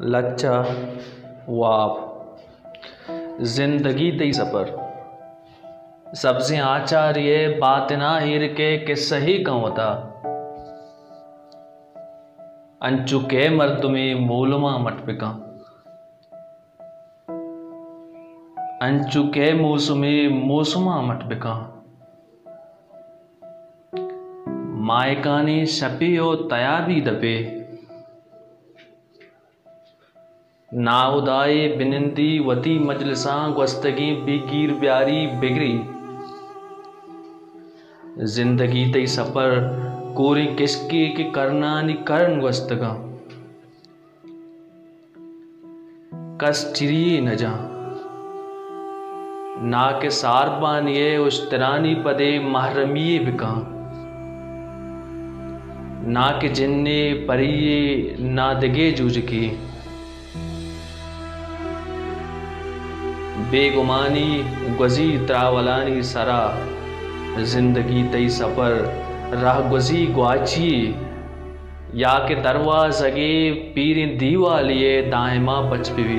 लच्चा वाप जिंदगी तई सफ़र सबसे आचार्य बात ना हीर के सही कहता अंचुके मर्द में मूलमा मटपिका अंचुके मौसमे मौसमा मटपिका मायकानी शपी हो तया भी दपे नाउदाए बिनिंदी वती मजलिसा गस्तगी बिगीर ब्यारी बिगरी जिंदगी तई सफर कोरी किसके के करना नि करण गस्तगा कस चिरिए न जा ना के सार बानिए उस्तरानी पदे महरमिए बिका ना के जिन्ने परिये ना दगे जूझ के बेगुमानी गजी त्रावलानी सरा जिंदगी तई सफर राह गुजी ग्वाची या के दरवाज़गे पीर दीवा लिए दायमा बचपी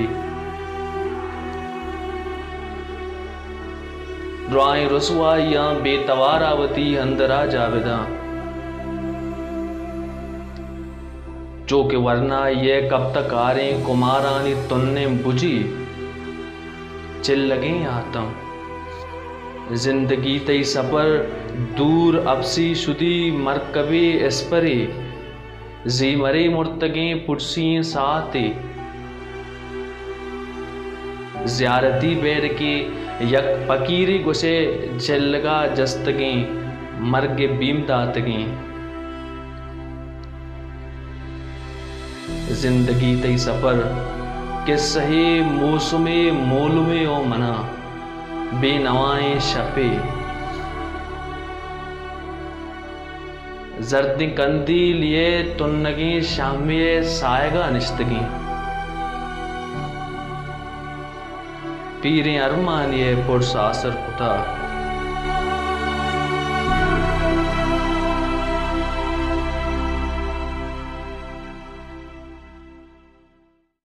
ड्राई रसुआ या बेतवारावती अंदरा जावेदा जो के वरना ये कब तक आ रहे कुमारानी तुन्ने बुझी चिल लगे आतम जिंदगी तई सफर दूर अपसी शुदी मरकबे एस्परे जी मरे मुर्तगे पुरसी साते ज़ियारती बैर के यक फकीरी गुसे जलगा जस्तगे मर्गे बीम दातगे जिंदगी तई सफर के सही मौसमे मोलुमे ओ मना बेनवाए शपे जर्दी कंदी लिए तुन्नगी शामिये सायगा निश्तगी पीरे अरमानिये पुरसासर कुता